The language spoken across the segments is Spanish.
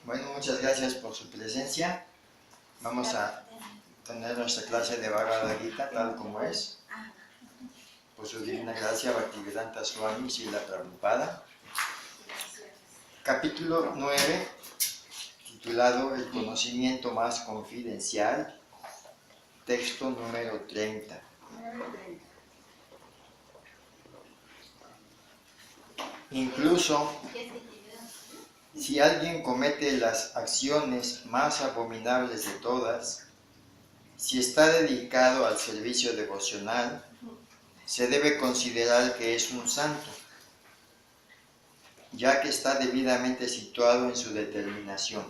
Bueno, muchas gracias por su presencia. Vamos a tener nuestra clase de Bhagavad Gita tal como es. Por su divina gracia, Bhaktivedanta Swami Srila Prabhupada. Capítulo 9, titulado El conocimiento más confidencial. Texto número 30. Incluso si alguien comete las acciones más abominables de todas, si está dedicado al servicio devocional, se debe considerar que es un santo, ya que está debidamente situado en su determinación.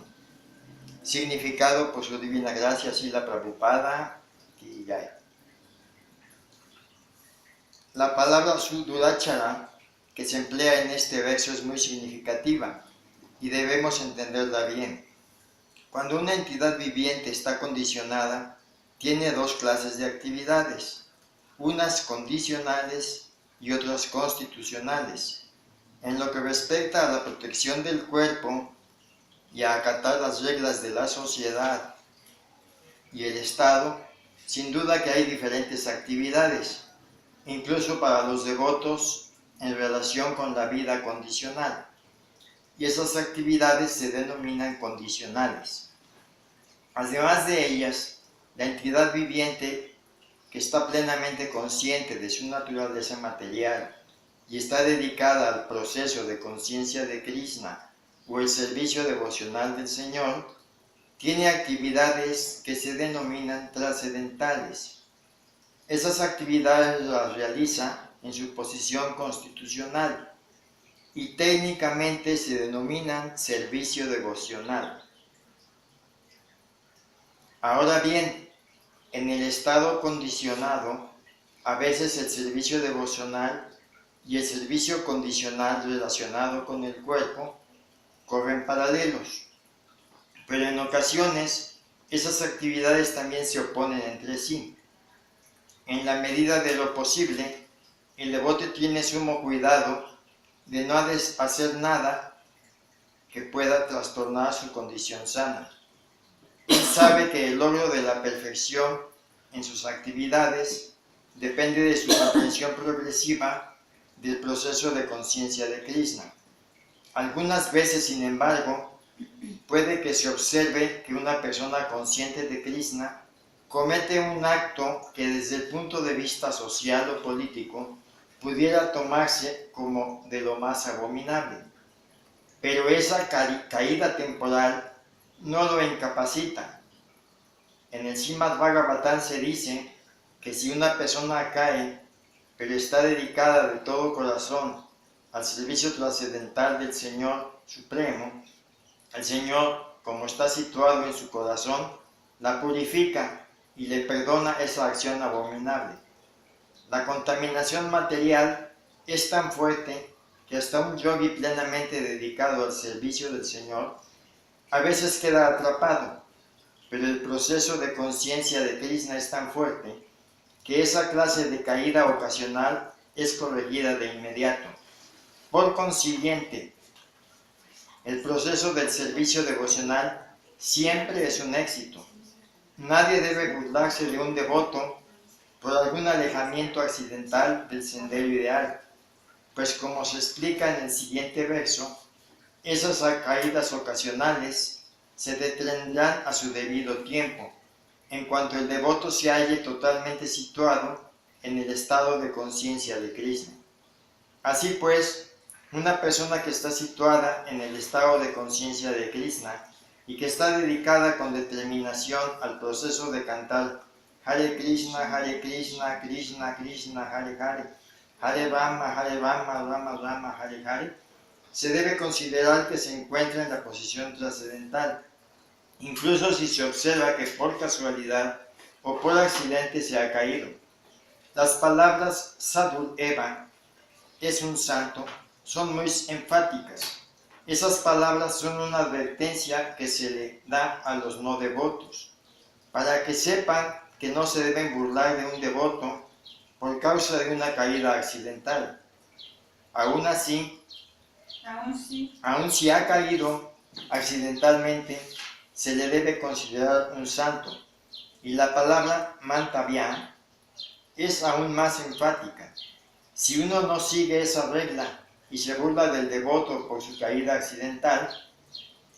Significado por su divina gracia, Srila Prabhupada y Jai. La palabra Sudurachara que se emplea en este verso es muy significativa y debemos entenderla bien. Cuando una entidad viviente está condicionada, tiene dos clases de actividades, unas condicionales y otras constitucionales. En lo que respecta a la protección del cuerpo y a acatar las reglas de la sociedad y el Estado, sin duda que hay diferentes actividades, incluso para los devotos en relación con la vida condicional. Y esas actividades se denominan condicionales. Además de ellas, la entidad viviente que está plenamente consciente de su naturaleza material y está dedicada al proceso de conciencia de Krishna o el servicio devocional del Señor, tiene actividades que se denominan trascendentales. Esas actividades las realiza en su posición constitucional y técnicamente se denominan servicio devocional. Ahora bien, en el estado condicionado, a veces el servicio devocional y el servicio condicional relacionado con el cuerpo corren paralelos, pero en ocasiones esas actividades también se oponen entre sí. En la medida de lo posible, el devoto tiene sumo cuidado de no hacer nada que pueda trastornar su condición sana. Él sabe que el logro de la perfección en sus actividades depende de su comprensión progresiva del proceso de conciencia de Krishna. Algunas veces, sin embargo, puede que se observe que una persona consciente de Krishna comete un acto que desde el punto de vista social o político pudiera tomarse como de lo más abominable. Pero esa caída temporal no lo incapacita. En el Srimad Bhagavatam se dice que si una persona cae, pero está dedicada de todo corazón al servicio trascendental del Señor Supremo, el Señor, como está situado en su corazón, la purifica y le perdona esa acción abominable. La contaminación material es tan fuerte que hasta un yogi plenamente dedicado al servicio del Señor a veces queda atrapado, pero el proceso de conciencia de Krishna es tan fuerte que esa clase de caída ocasional es corregida de inmediato. Por consiguiente, el proceso del servicio devocional siempre es un éxito. Nadie debe burlarse de un devoto por algún alejamiento accidental del sendero ideal, pues como se explica en el siguiente verso, esas caídas ocasionales se detendrán a su debido tiempo, en cuanto el devoto se halle totalmente situado en el estado de conciencia de Krishna. Así pues, una persona que está situada en el estado de conciencia de Krishna y que está dedicada con determinación al proceso de cantar Hare Krishna, Krishna Krishna, Hare Hare, Hare Rama, Rama Rama, Hare Hare, se debe considerar que se encuentra en la posición trascendental, incluso si se observa que por casualidad o por accidente se ha caído. Las palabras Sadhu Eva, es un santo, son muy enfáticas. Esas palabras son una advertencia que se le da a los no devotos, para que sepan que no se deben burlar de un devoto por causa de una caída accidental. Aún si ha caído accidentalmente, se le debe considerar un santo. Y la palabra mantavia es aún más enfática. Si uno no sigue esa regla y se burla del devoto por su caída accidental,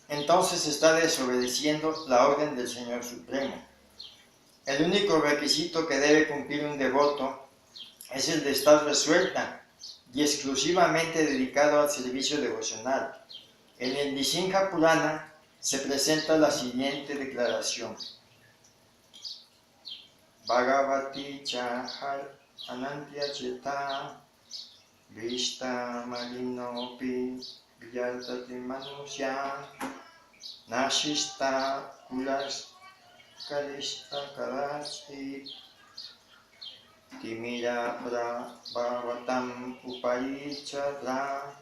entonces está desobedeciendo la orden del Señor Supremo. El único requisito que debe cumplir un devoto es el de estar resuelta y exclusivamente dedicado al servicio devocional. En el Nisingha Purana se presenta la siguiente declaración. Bhagavati chahar anantya cheta vishta malinopi vyartati manusya nashista kulas kalista kalasti timira prabhavatam uparichadra.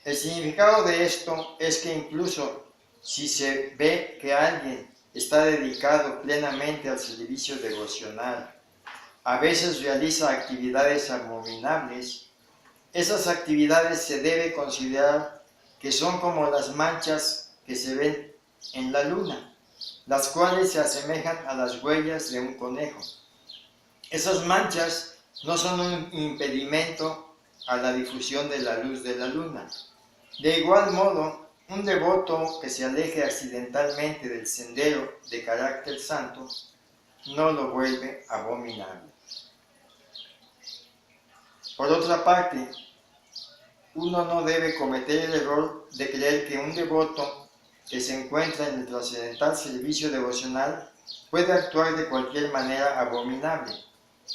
El significado de esto es que incluso si se ve que alguien está dedicado plenamente al servicio devocional, a veces realiza actividades abominables, esas actividades se debe considerar que son como las manchas que se ven en la luna, las cuales se asemejan a las huellas de un conejo. Esas manchas no son un impedimento a la difusión de la luz de la luna. De igual modo, un devoto que se aleje accidentalmente del sendero de carácter santo no lo vuelve abominable. Por otra parte, uno no debe cometer el error de creer que un devoto que se encuentra en el trascendental servicio devocional puede actuar de cualquier manera abominable.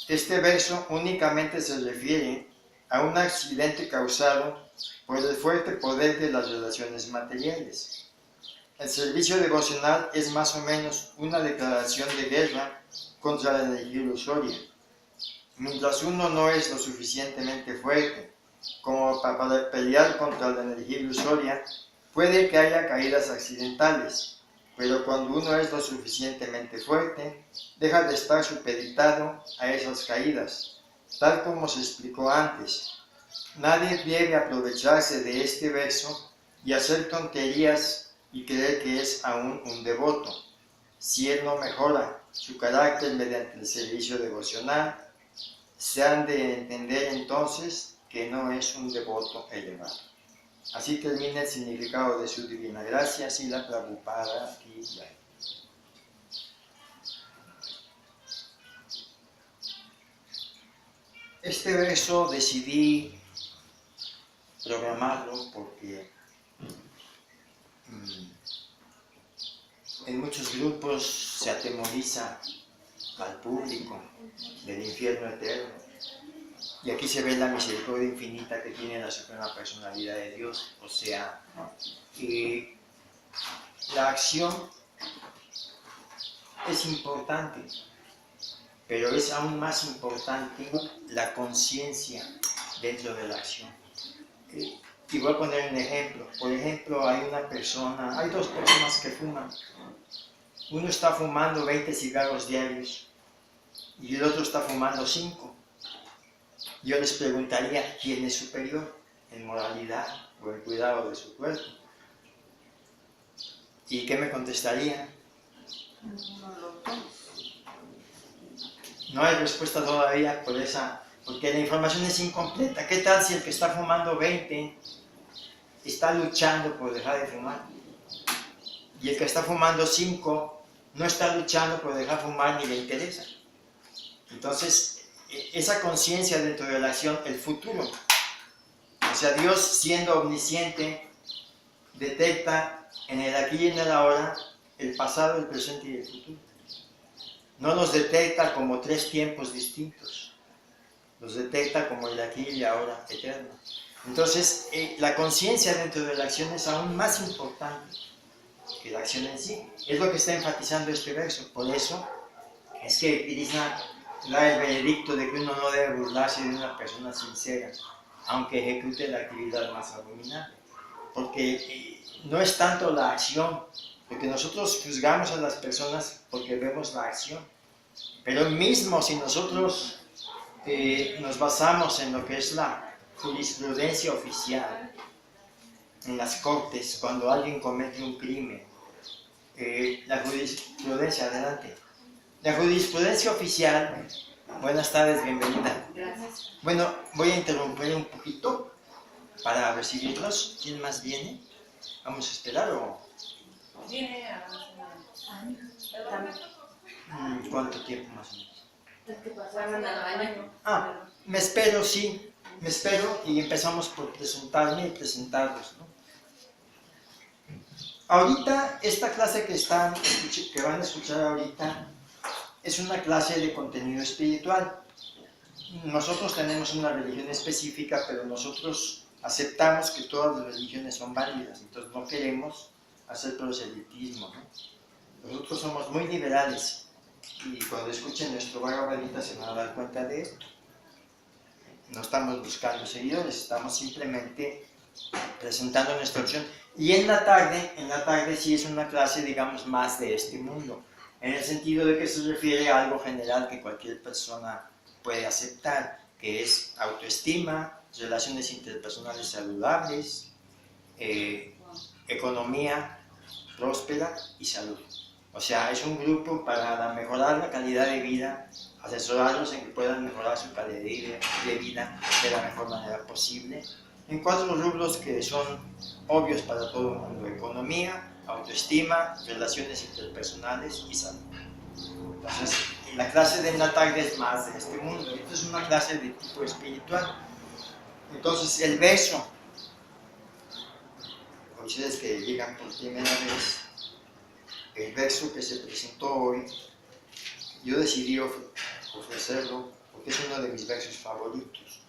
Este verso únicamente se refiere a un accidente causado por el fuerte poder de las relaciones materiales. El servicio devocional es más o menos una declaración de guerra contra la energía ilusoria. Mientras uno no es lo suficientemente fuerte como para pelear contra la energía ilusoria, puede que haya caídas accidentales, pero cuando uno es lo suficientemente fuerte, deja de estar supeditado a esas caídas. Tal como se explicó antes, nadie debe aprovecharse de este verso y hacer tonterías y creer que es aún un devoto, si él no mejora su carácter mediante el servicio devocional. Se han de entender entonces que no es un devoto elevado. Así termina el significado de su divina gracia, Srila Prabhupada Ki Jai. Este verso decidí programarlo porque en muchos grupos se atemoriza al público del infierno eterno. Y aquí se ve la misericordia infinita que tiene la Suprema Personalidad de Dios. O sea, la acción es importante, pero es aún más importante la conciencia dentro de la acción. Y voy a poner un ejemplo. Por ejemplo, hay dos personas que fuman. Uno está fumando 20 cigarros diarios y el otro está fumando 5. Yo les preguntaría, ¿quién es superior en moralidad o en cuidado de su cuerpo? ¿Y qué me contestaría? No hay respuesta todavía porque la información es incompleta. ¿Qué tal si el que está fumando 20 está luchando por dejar de fumar? Y el que está fumando 5 no está luchando por dejar de fumar ni le interesa. Entonces, esa conciencia dentro de la acción, el futuro. O sea, Dios siendo omnisciente, detecta en el aquí y en el ahora el pasado, el presente y el futuro. No los detecta como 3 tiempos distintos. Los detecta como el aquí y el ahora eterno. Entonces, la conciencia dentro de la acción es aún más importante que la acción en sí. Es lo que está enfatizando este verso. Por eso es que Krishna da el veredicto de que uno no debe burlarse de una persona sincera, aunque ejecute la actividad más abominable. Porque no es tanto la acción, porque nosotros juzgamos a las personas porque vemos la acción. Pero mismo si nosotros nos basamos en lo que es la jurisprudencia oficial, en las cortes, cuando alguien comete un crimen, la jurisprudencia, adelante. La jurisprudencia oficial, buenas tardes, bienvenida. Gracias. Bueno, voy a interrumpir un poquito para recibirlos. ¿Quién más viene? ¿Vamos a esperar o...? Viene a... ¿Cuánto tiempo más o menos? Ah, Me espero, sí, me espero y empezamos por presentarme y presentarlos, ¿no? Ahorita, esta clase que van a escuchar ahorita es una clase de contenido espiritual. Nosotros tenemos una religión específica, pero nosotros aceptamos que todas las religiones son válidas, entonces no queremos hacer proselitismo, ¿no? Nosotros somos muy liberales y cuando escuchen nuestro Bhagavad Gita se van a dar cuenta de esto. No estamos buscando seguidores, estamos simplemente presentando nuestra opción. Y en la tarde sí es una clase, digamos, más de este mundo, en el sentido de que se refiere a algo general que cualquier persona puede aceptar, que es autoestima, relaciones interpersonales saludables, economía próspera y salud. O sea, es un grupo para mejorar la calidad de vida, asesorarlos en que puedan mejorar su calidad de vida de la mejor manera posible, en 4 rubros que son obvios para todo el mundo: economía, autoestima, relaciones interpersonales y salud. Entonces, la clase de la tarde es más de este mundo. Esto es una clase de tipo espiritual. Entonces, el verso, ustedes que llegan por primera vez, el verso que se presentó hoy, yo decidí ofrecerlo porque es uno de mis versos favoritos.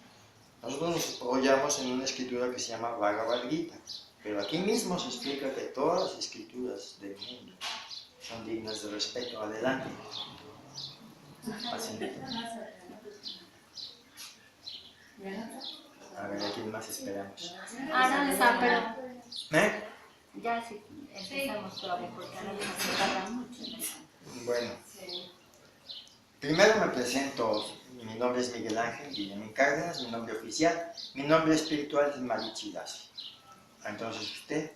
Nosotros nos apoyamos en una escritura que se llama Bhagavad Gita, pero aquí mismo se explica que todas las escrituras del mundo son dignas de respeto. Adelante. A ver, ¿a quién más esperamos? Ahora no está, pero ¿Eh? ya sí empezamos todavía porque ahora no se tarda mucho. Bueno, primero me presento. Mi nombre es Miguel Ángel Guillemín Cárdenas, mi nombre oficial. Mi nombre espiritual es Marichi Dasi. Entonces usted,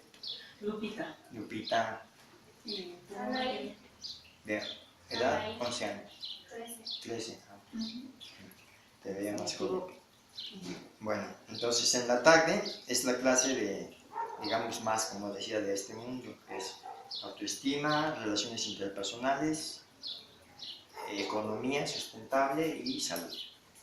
Lupita. Lupita, de edad 11 años. 13. Te veía más joven. Bueno, entonces en la tarde es la clase de, digamos, más, como decía, de este mundo, que es autoestima, relaciones interpersonales, economía sustentable y salud.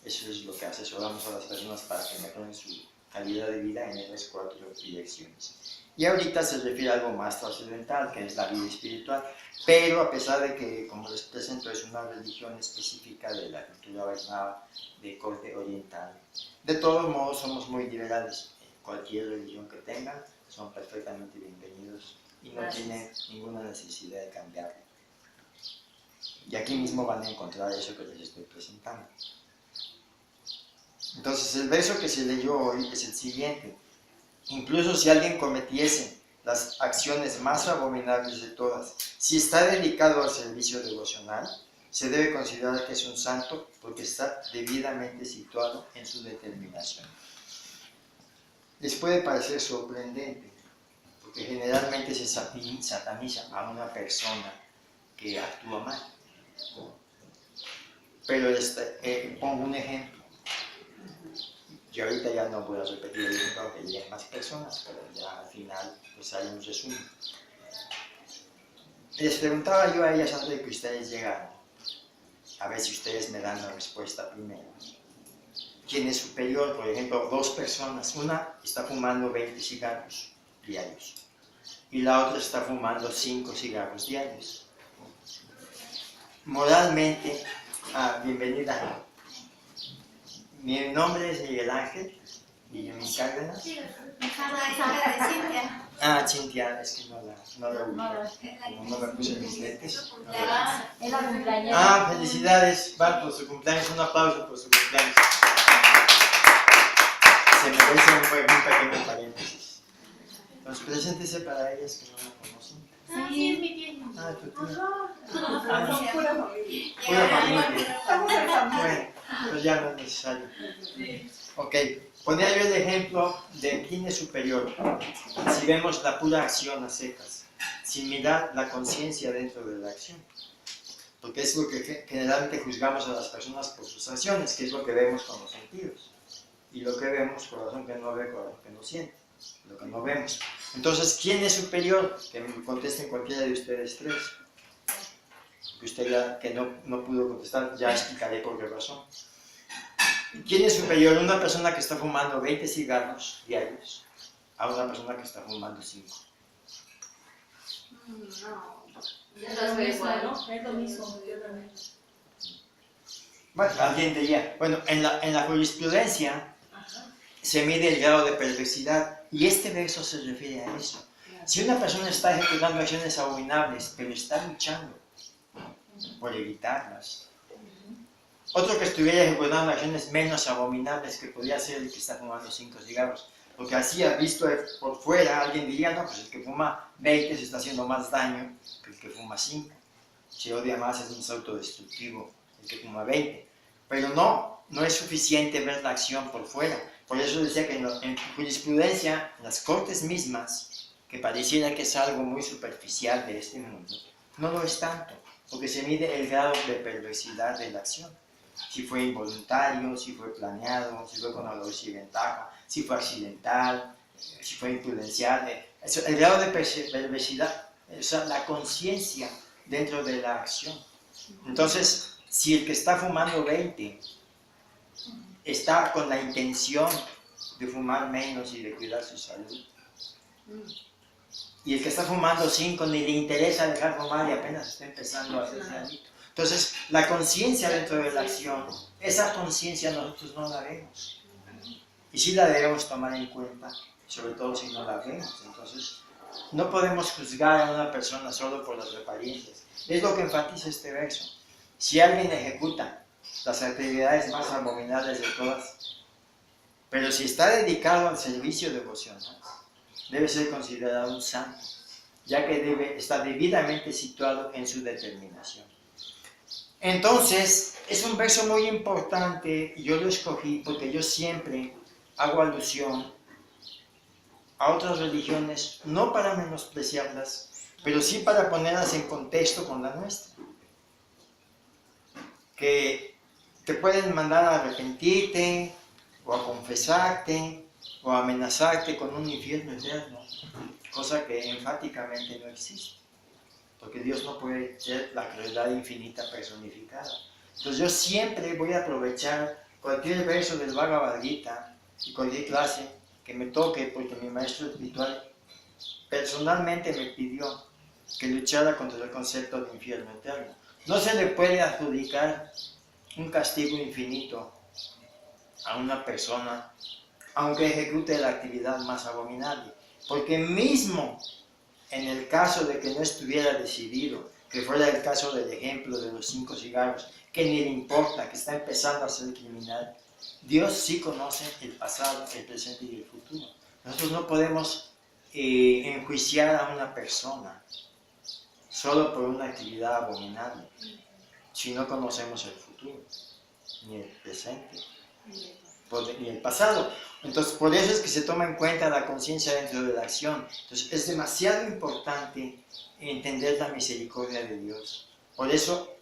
Eso es lo que asesoramos a las personas para que mejoren su calidad de vida en esas 4 direcciones. Y ahorita se refiere a algo más trascendental, que es la vida espiritual, pero a pesar de que, como les presento, es una religión específica de la cultura Vaishnava de corte oriental, de todos modos somos muy liberales. Cualquier religión que tengan son perfectamente bienvenidos y no tienen ninguna necesidad de cambiarlo. Y aquí mismo van a encontrar eso que les estoy presentando. Entonces el verso que se leyó hoy es el siguiente: incluso si alguien cometiese las acciones más abominables de todas, si está dedicado al servicio devocional, se debe considerar que es un santo porque está debidamente situado en su determinación. Les puede parecer sorprendente, porque generalmente se sataniza a una persona que actúa mal. Pero pongo un ejemplo. Yo ahorita ya no voy a repetir el ejemplo, aunque lleguen más personas, pero ya al final pues hay un resumen. Les preguntaba yo a ellas antes de que ustedes llegaran, a ver si ustedes me dan la respuesta primero. ¿Quién es superior? Por ejemplo, 2 personas. Una está fumando 20 cigarros diarios y la otra está fumando 5 cigarros diarios. Moralmente, bienvenida. Mi nombre es Miguel Ángel Guillemín Cárdenas. Cintia, es que no la ubico. Como no me puse mis lentes. Es la cumpleañera. Felicidades, Val, por su cumpleaños. Un aplauso por su cumpleaños. Se merece un pequeño paréntesis. Entonces, preséntese para ellas que no la conocen. Sí, es mi tía. Tu tía. Son pura familia. Pura familia. Bueno, pues ya no es necesario. Ok, ponía yo el ejemplo de quién es superior. Si vemos la pura acción a secas, sin mirar la conciencia dentro de la acción. Porque es lo que generalmente juzgamos a las personas por sus acciones, que es lo que vemos con los sentidos. Y lo que vemos, corazón que no ve, corazón que no siente. Lo que no vemos. Entonces, ¿quién es superior? Que me contesten cualquiera de ustedes tres. Que usted ya que no pudo contestar, ya explicaré por qué razón. ¿Quién es superior? Una persona que está fumando 20 cigarros diarios a una persona que está fumando 5. No. Es lo mismo, ¿no? Es lo mismo. Bueno, alguien diría, bueno, en la jurisprudencia se mide el grado de perversidad y este verso se refiere a eso. Si una persona está ejecutando acciones abominables, pero está luchando por evitarlas, otro que estuviera ejecutando acciones menos abominables, que podría ser el que está fumando 5 cigarros, porque así visto por fuera, alguien diría, no, pues el que fuma 20 se está haciendo más daño que el que fuma 5. Se odia más, es más autodestructivo el que fuma 20. Pero no es suficiente ver la acción por fuera. Por eso decía que en jurisprudencia, en las cortes mismas, que pareciera que es algo muy superficial de este mundo, no lo es tanto, porque se mide el grado de perversidad de la acción. Si fue involuntario, si fue planeado, si fue con alevosía y ventaja, si fue accidental, si fue imprudencial. El grado de perversidad, o sea, la conciencia dentro de la acción. Entonces, si el que está fumando 20 está con la intención de fumar menos y de cuidar su salud, y el que está fumando 5 ni le interesa dejar fumar y apenas está empezando a hacerse adicto. Entonces, la conciencia dentro de la acción, esa conciencia nosotros no la vemos. Y sí la debemos tomar en cuenta, sobre todo si no la vemos. Entonces, no podemos juzgar a una persona solo por las apariencias. Es lo que enfatiza este verso. Si alguien ejecuta las actividades más abominables de todas, pero si está dedicado al servicio devocional, debe ser considerado un santo, ya que está debidamente situado en su determinación. Entonces, es un verso muy importante y yo lo escogí porque yo siempre hago alusión a otras religiones, no para menospreciarlas, pero sí para ponerlas en contexto con la nuestra. Que te pueden mandar a arrepentirte, o a confesarte, o a amenazarte con un infierno eterno, cosa que enfáticamente no existe. Porque Dios no puede ser la crueldad infinita personificada. Entonces yo siempre voy a aprovechar cualquier verso del Bhagavad Gita y cualquier clase que me toque, porque mi maestro espiritual personalmente me pidió que luchara contra el concepto de infierno eterno. No se le puede adjudicar un castigo infinito a una persona, aunque ejecute la actividad más abominable, porque mismo en el caso de que no estuviera decidido, que fuera el caso del ejemplo de los 5 cigarros, que ni le importa, que está empezando a ser criminal, Dios sí conoce el pasado, el presente y el futuro. Nosotros no podemos enjuiciar a una persona solo por una actividad abominable, si no conocemos el futuro, ni el presente, ni el pasado. Entonces, por eso es que se toma en cuenta la conciencia dentro de la acción. Entonces, es demasiado importante entender la misericordia de Dios. Por eso,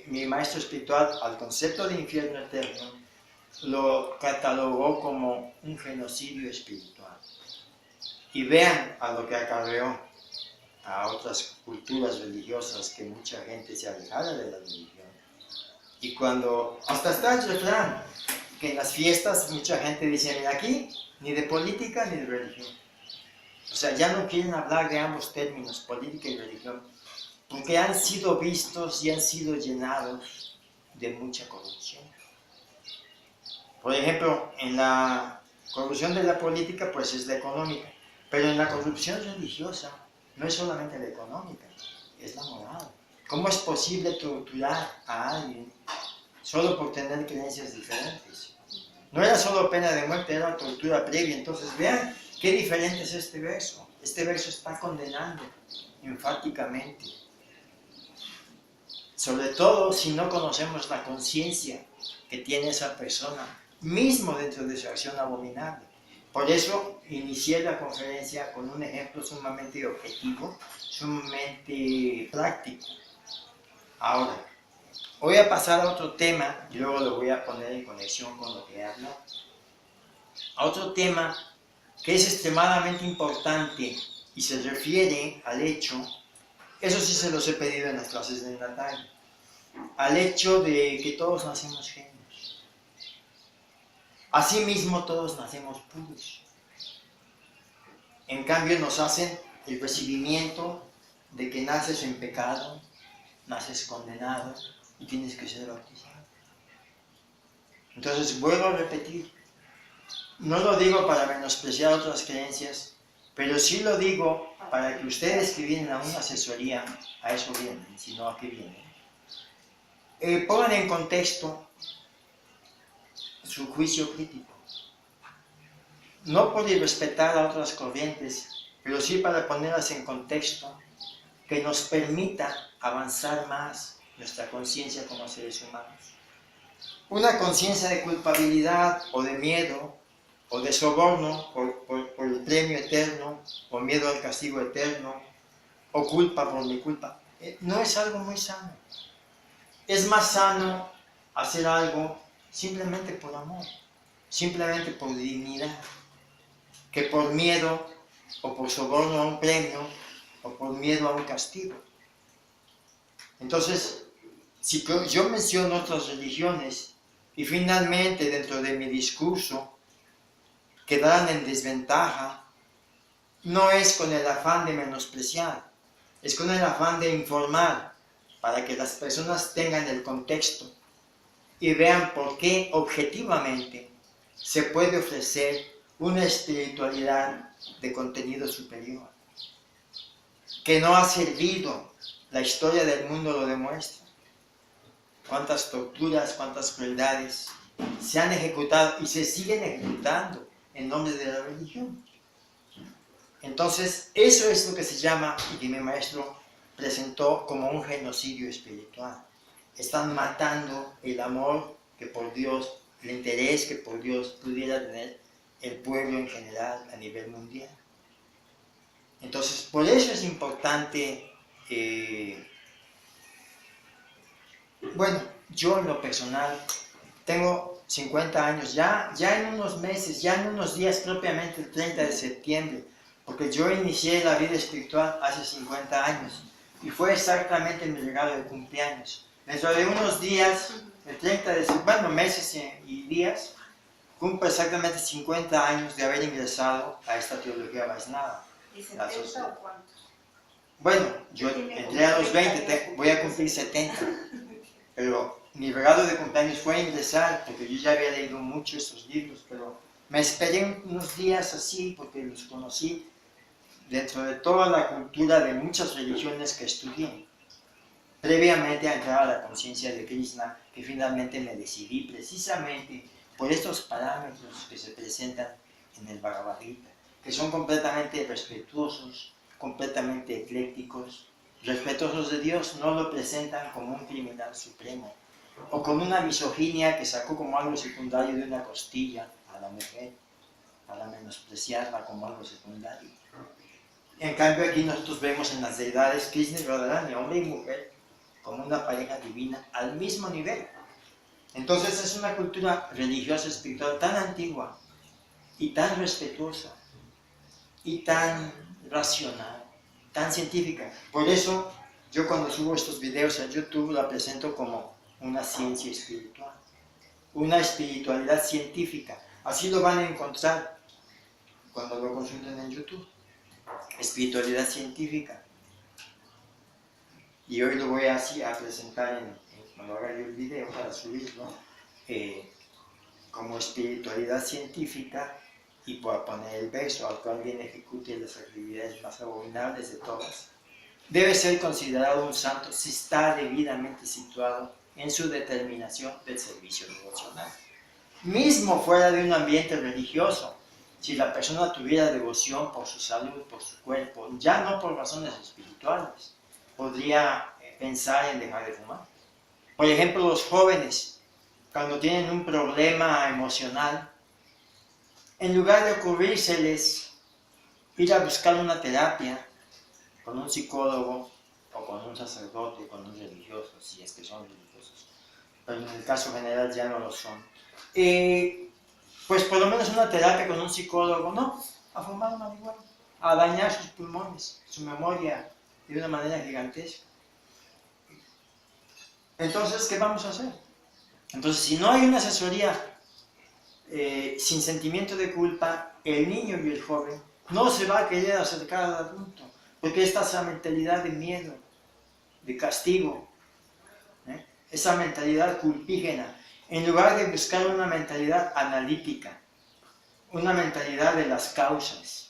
mi maestro espiritual, al concepto de infierno eterno, lo catalogó como un genocidio espiritual. Y vean a lo que acarreó a otras culturas religiosas, que mucha gente se alejara de la religión. Y cuando, hasta está el refrán, que en las fiestas mucha gente dice, mira, aquí ni de política ni de religión. O sea, ya no quieren hablar de ambos términos, política y religión, porque han sido vistos y han sido llenados de mucha corrupción. Por ejemplo, en la corrupción de la política, pues es la económica, pero en la corrupción religiosa no es solamente la económica, es la moral. ¿Cómo es posible torturar a alguien solo por tener creencias diferentes? No era solo pena de muerte, era tortura previa. Entonces vean qué diferente es este verso. Este verso está condenando enfáticamente. Sobre todo si no conocemos la conciencia que tiene esa persona mismo dentro de su acción abominable. Por eso inicié la conferencia con un ejemplo sumamente objetivo, sumamente práctico. Ahora, voy a pasar a otro tema y luego lo voy a poner en conexión con lo que he hablado. A otro tema que es extremadamente importante y se refiere al hecho, eso sí se los he pedido en las clases de Natalia, al hecho de que todos nacemos genios. Asimismo, todos nacemos puros. En cambio, nos hacen el recibimiento de que naces en pecado, naces condenado y tienes que ser bautizado. Entonces, vuelvo a repetir, no lo digo para menospreciar otras creencias, pero sí lo digo para que ustedes que vienen a una asesoría, a eso vienen, si no a qué vienen, pongan en contexto su juicio crítico. No por irrespetar a otras corrientes, pero sí para ponerlas en contexto que nos permita avanzar más nuestra conciencia como seres humanos. Una conciencia de culpabilidad o de miedo o de soborno por el premio eterno o miedo al castigo eterno o culpa por mi culpa, no es algo muy sano. Es más sano hacer algo simplemente por amor, simplemente por dignidad, que por miedo o por soborno a un premio o por miedo a un castigo. Entonces, si yo menciono otras religiones y finalmente dentro de mi discurso quedarán en desventaja, no es con el afán de menospreciar, es con el afán de informar para que las personas tengan el contexto y vean por qué objetivamente se puede ofrecer una espiritualidad de contenido superior, que no ha servido. La historia del mundo lo demuestra. Cuántas torturas, cuántas crueldades se han ejecutado y se siguen ejecutando en nombre de la religión. Entonces, eso es lo que se llama, y que mi maestro presentó como un genocidio espiritual. Están matando el amor que por Dios, el interés que por Dios pudiera tener el pueblo en general a nivel mundial. Entonces, por eso es importante, bueno, yo en lo personal tengo 50 años, ya en unos meses, ya en unos días, propiamente el 30 de septiembre, porque yo inicié la vida espiritual hace 50 años y fue exactamente mi regalo de cumpleaños. Dentro de unos días, el 30 de septiembre, bueno, meses y días, cumplo exactamente 50 años de haber ingresado a esta teología Vaishnava. ¿Y 70 o cuántos? Bueno, yo entré a los 20, voy a cumplir 70, pero mi regalo de cumpleaños fue ingresar, porque yo ya había leído mucho estos libros, pero me esperé unos días así, porque los conocí dentro de toda la cultura de muchas religiones que estudié, previamente a entrar a la conciencia de Krishna, que finalmente me decidí precisamente por estos parámetros que se presentan en el Bhagavad Gita, que son completamente respetuosos, completamente eclécticos, respetuosos de Dios, no lo presentan como un criminal supremo, o con una misoginia que sacó como algo secundario de una costilla a la mujer, para menospreciarla como algo secundario. En cambio aquí nosotros vemos en las deidades Krishna y Radharani, hombre y mujer, como una pareja divina al mismo nivel. Entonces es una cultura religiosa espiritual tan antigua y tan respetuosa y tan racional, tan científica. Por eso yo cuando subo estos videos a YouTube la presento como una ciencia espiritual, una espiritualidad científica. Así lo van a encontrar cuando lo consulten en YouTube. Espiritualidad científica. Y hoy lo voy así a presentar cuando haga yo el video para subirlo, como espiritualidad científica, y por poner el verso: al cual bien ejecute las actividades más abominables de todas, debe ser considerado un santo si está debidamente situado en su determinación del servicio devocional. Mismo fuera de un ambiente religioso, si la persona tuviera devoción por su salud, por su cuerpo, ya no por razones espirituales, podría pensar en dejar de fumar. Por ejemplo, los jóvenes cuando tienen un problema emocional, en lugar de ocurrírseles ir a buscar una terapia con un psicólogo o con un sacerdote, con un religioso, si es que son religiosos, pero en el caso general ya no lo son, pues por lo menos una terapia con un psicólogo, no, a fumar marihuana, a dañar sus pulmones, su memoria de una manera gigantesca. Entonces, ¿qué vamos a hacer? Entonces, si no hay una asesoría sin sentimiento de culpa, el niño y el joven no se va a querer acercar al adulto, porque esta es la mentalidad de miedo, de castigo, esa mentalidad culpígena, en lugar de buscar una mentalidad analítica, una mentalidad de las causas,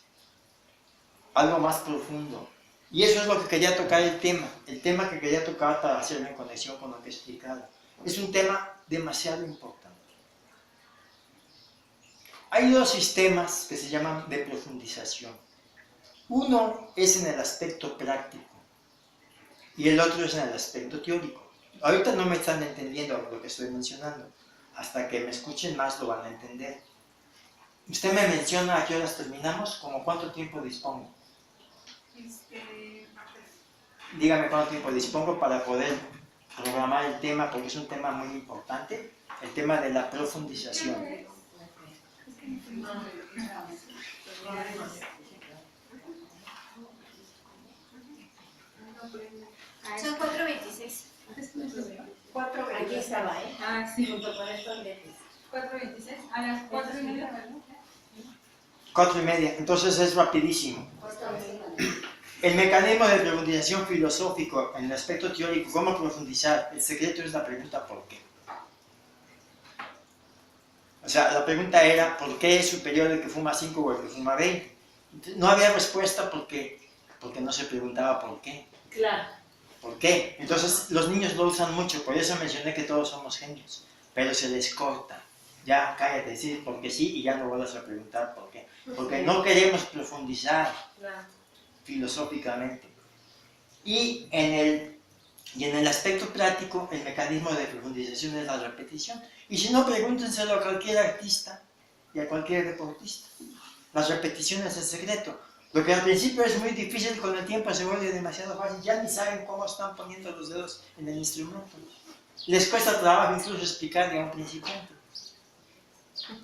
algo más profundo. Y eso es lo que quería tocar el tema que quería tocar para hacerme en conexión con lo que he explicado. Es un tema demasiado importante. Hay dos sistemas que se llaman de profundización. Uno es en el aspecto práctico y el otro es en el aspecto teórico. Ahorita no me están entendiendo lo que estoy mencionando. Hasta que me escuchen más lo van a entender. Usted me menciona a qué horas terminamos, ¿como cuánto tiempo dispongo? Dígame cuánto tiempo dispongo para poder programar el tema, porque es un tema muy importante, el tema de la profundización. Son 4:26. 4:26. Aquí estaba, ¿eh? Ah, sí. Junto con estos lentes. 4:26. A las 4:30, ¿verdad? 4:30, entonces es rapidísimo. El mecanismo de profundización filosófico en el aspecto teórico, ¿cómo profundizar? El secreto es la pregunta ¿por qué? O sea, la pregunta era ¿por qué es superior el que fuma 5 o el que fuma 20? No había respuesta porque no se preguntaba por qué. Claro. ¿Por qué? Entonces los niños lo usan mucho, por eso mencioné que todos somos genios, pero se les corta. Ya cállate, decir porque sí y ya no vuelvas a preguntar por qué. Porque no queremos profundizar filosóficamente. Y en el aspecto práctico, el mecanismo de profundización es la repetición. Y si no, pregúntenselo a cualquier artista y a cualquier deportista. Las repeticiones es el secreto. Lo que al principio es muy difícil, con el tiempo se vuelve demasiado fácil. Ya ni saben cómo están poniendo los dedos en el instrumento. Les cuesta trabajo incluso explicarle a un principiante.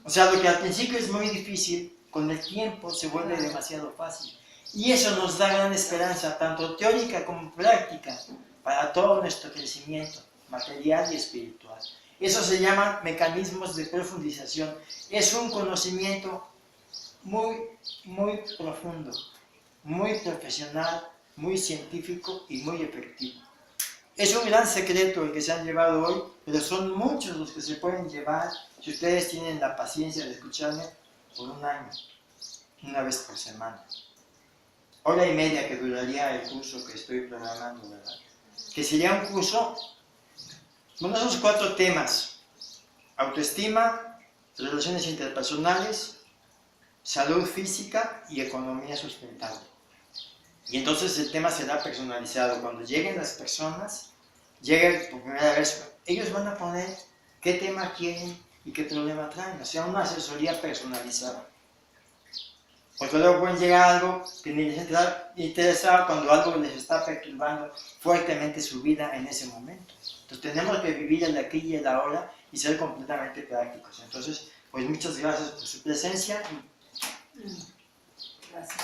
O sea, lo que al principio es muy difícil, con el tiempo se vuelve demasiado fácil. Y eso nos da gran esperanza, tanto teórica como práctica, para todo nuestro crecimiento material y espiritual. Eso se llaman mecanismos de profundización. Es un conocimiento muy, muy profundo, muy profesional, muy científico y muy efectivo. Es un gran secreto el que se han llevado hoy, pero son muchos los que se pueden llevar si ustedes tienen la paciencia de escucharme por un año, una vez por semana. 1:30 que duraría el curso que estoy programando, ¿verdad? Que sería un curso con esos 4 temas: autoestima, relaciones interpersonales, salud física y economía sustentable. Y entonces el tema será personalizado. Cuando lleguen las personas, lleguen por primera vez, ellos van a poner qué tema quieren y qué problema traen. O sea, una asesoría personalizada. Porque luego pueden llegar a algo que ni les interesa cuando algo les está perturbando fuertemente su vida en ese momento. Entonces tenemos que vivir el aquí y el ahora y ser completamente prácticos. Entonces, pues muchas gracias por su presencia. Gracias.